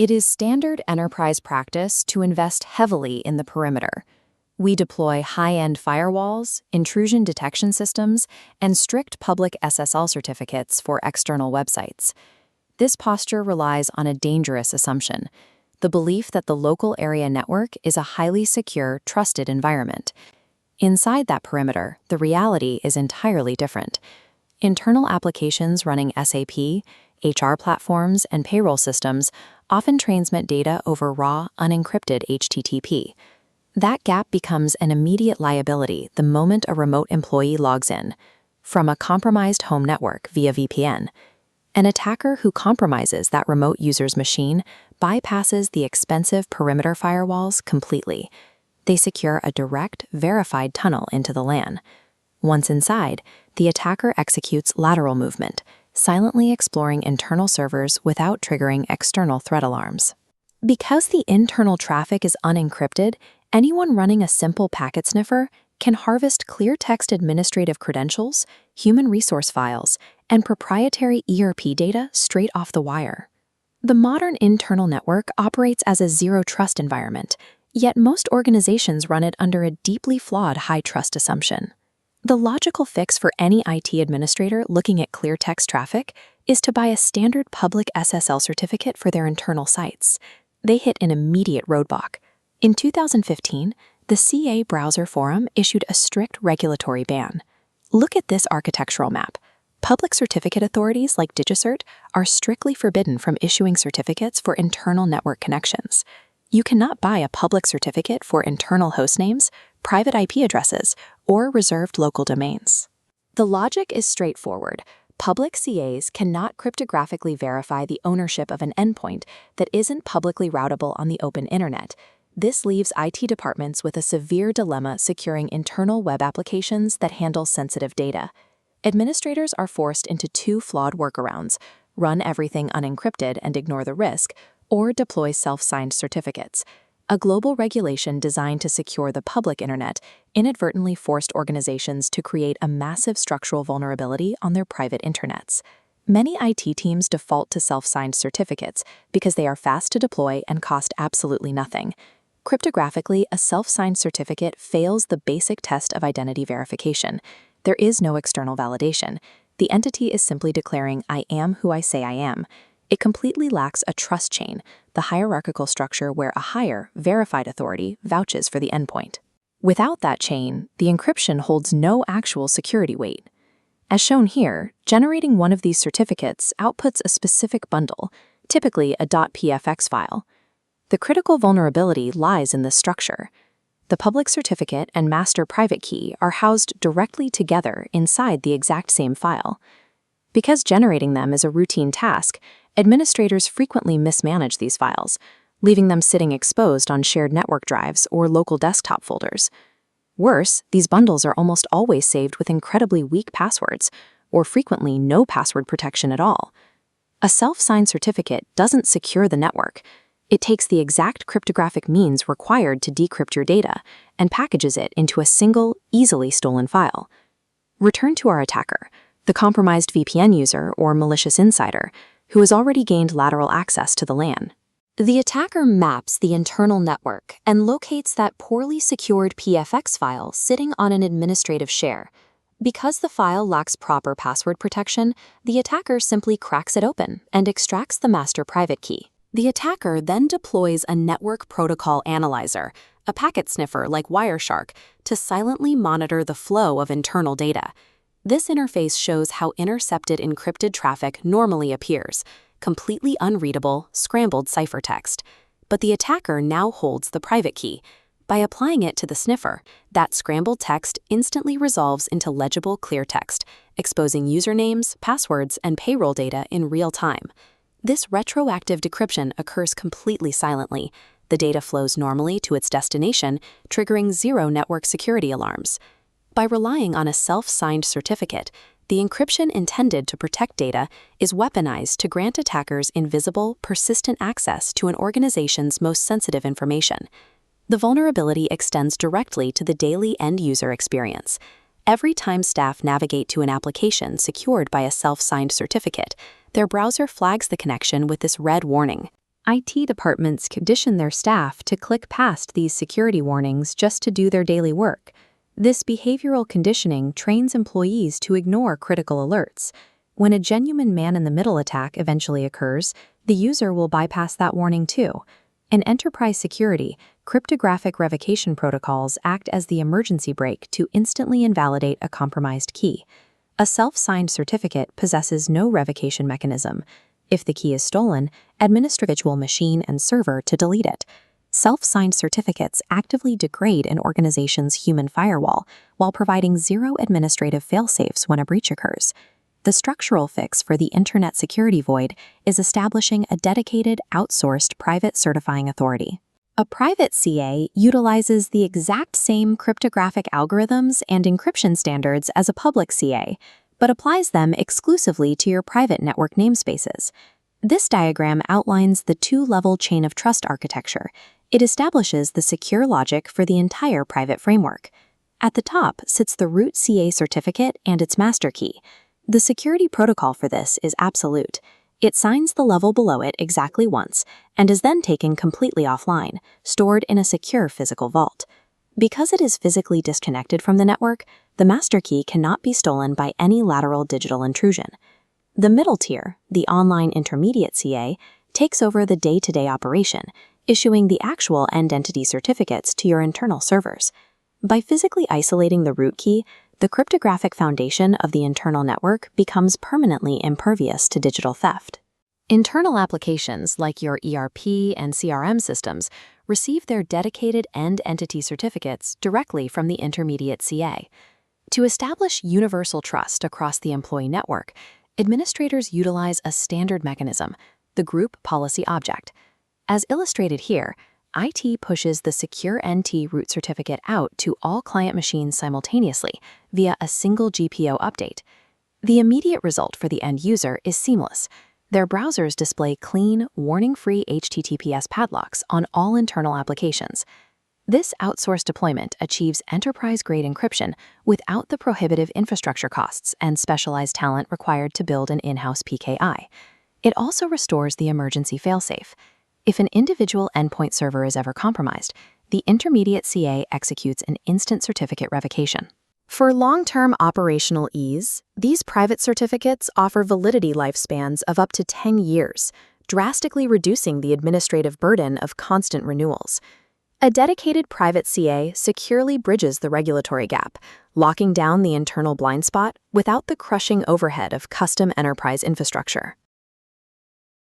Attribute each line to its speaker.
Speaker 1: It is standard enterprise practice to invest heavily in the perimeter. We deploy high-end firewalls, intrusion detection systems, and strict public SSL certificates for external websites. This posture relies on a dangerous assumption: the belief that the local area network is a highly secure, trusted environment. Inside that perimeter, the reality is entirely different. Internal applications running SAP, HR platforms, and payroll systems often transmit data over raw, unencrypted HTTP. That gap becomes an immediate liability the moment a remote employee logs in, from a compromised home network via VPN. An attacker who compromises that remote user's machine bypasses the expensive perimeter firewalls completely. They secure a direct, verified tunnel into the LAN. Once inside, the attacker executes lateral movement, silently exploring internal servers without triggering external threat alarms. Because the internal traffic is unencrypted, anyone running a simple packet sniffer can harvest clear-text administrative credentials, human resource files, and proprietary ERP data straight off the wire. The modern internal network operates as a zero-trust environment, yet most organizations run it under a deeply flawed high-trust assumption. The logical fix for any IT administrator looking at clear-text traffic is to buy a standard public SSL certificate for their internal sites. They hit an immediate roadblock. In 2015, the CA Browser Forum issued a strict regulatory ban. Look at this architectural map. Public certificate authorities like DigiCert are strictly forbidden from issuing certificates for internal network connections. You cannot buy a public certificate for internal hostnames, private IP addresses, or reserved local domains. The logic is straightforward. Public CAs cannot cryptographically verify the ownership of an endpoint that isn't publicly routable on the open internet. This leaves IT departments with a severe dilemma securing internal web applications that handle sensitive data. Administrators are forced into two flawed workarounds: run everything unencrypted and ignore the risk, or deploy self-signed certificates. A global regulation designed to secure the public internet inadvertently forced organizations to create a massive structural vulnerability on their private internets. Many IT teams default to self-signed certificates because they are fast to deploy and cost absolutely nothing. Cryptographically, a self-signed certificate fails the basic test of identity verification. There is no external validation. The entity is simply declaring, "I am who I say I am." It completely lacks a trust chain, the hierarchical structure where a higher, verified authority vouches for the endpoint. Without that chain, the encryption holds no actual security weight. As shown here, generating one of these certificates outputs a specific bundle, typically a .pfx file. The critical vulnerability lies in this structure. The public certificate and master private key are housed directly together inside the exact same file. Because generating them is a routine task, administrators frequently mismanage these files, leaving them sitting exposed on shared network drives or local desktop folders. Worse, these bundles are almost always saved with incredibly weak passwords, or frequently no password protection at all. A self-signed certificate doesn't secure the network. It takes the exact cryptographic means required to decrypt your data and packages it into a single, easily stolen file. Return to our attacker, the compromised VPN user or malicious insider, who has already gained lateral access to the LAN. The attacker maps the internal network and locates that poorly secured PFX file sitting on an administrative share. Because the file lacks proper password protection, the attacker simply cracks it open and extracts the master private key. The attacker then deploys a network protocol analyzer, a packet sniffer like Wireshark, to silently monitor the flow of internal data. This interface shows how intercepted encrypted traffic normally appears: completely unreadable, scrambled ciphertext. But the attacker now holds the private key. By applying it to the sniffer, that scrambled text instantly resolves into legible clear text, exposing usernames, passwords, and payroll data in real time. This retroactive decryption occurs completely silently. The data flows normally to its destination, triggering zero network security alarms. By relying on a self-signed certificate, the encryption intended to protect data is weaponized to grant attackers invisible, persistent access to an organization's most sensitive information. The vulnerability extends directly to the daily end-user experience. Every time staff navigate to an application secured by a self-signed certificate, their browser flags the connection with this red warning: IT departments condition their staff to click past these security warnings just to do their daily work. This behavioral conditioning trains employees to ignore critical alerts. When a genuine man-in-the-middle attack eventually occurs, the user will bypass that warning too. In enterprise security, cryptographic revocation protocols act as the emergency brake to instantly invalidate a compromised key. A self-signed certificate possesses no revocation mechanism. If the key is stolen, administer virtual machine and server to delete it. Self-signed certificates actively degrade an organization's human firewall while providing zero administrative failsafes when a breach occurs. The structural fix for the Internet security void is establishing a dedicated, outsourced private certifying authority. A private CA utilizes the exact same cryptographic algorithms and encryption standards as a public CA, but applies them exclusively to your private network namespaces. This diagram outlines the two-level chain of trust architecture. It establishes the secure logic for the entire private framework. At the top sits the root CA certificate and its master key. The security protocol for this is absolute. It signs the level below it exactly once and is then taken completely offline, stored in a secure physical vault. Because it is physically disconnected from the network, the master key cannot be stolen by any lateral digital intrusion. The middle tier, the online intermediate CA, takes over the day-to-day operation, issuing the actual end entity certificates to your internal servers. By physically isolating the root key, the cryptographic foundation of the internal network becomes permanently impervious to digital theft. Internal applications like your ERP and CRM systems receive their dedicated end entity certificates directly from the intermediate CA. To establish universal trust across the employee network, administrators utilize a standard mechanism, the group policy object. As illustrated here, IT pushes the SecureNT root certificate out to all client machines simultaneously via a single GPO update. The immediate result for the end user is seamless. Their browsers display clean, warning-free HTTPS padlocks on all internal applications. This outsourced deployment achieves enterprise-grade encryption without the prohibitive infrastructure costs and specialized talent required to build an in-house PKI. It also restores the emergency failsafe. If an individual endpoint server is ever compromised, the intermediate CA executes an instant certificate revocation. For long-term operational ease, these private certificates offer validity lifespans of up to 10 years, drastically reducing the administrative burden of constant renewals. A dedicated private CA securely bridges the regulatory gap, locking down the internal blind spot without the crushing overhead of custom enterprise infrastructure.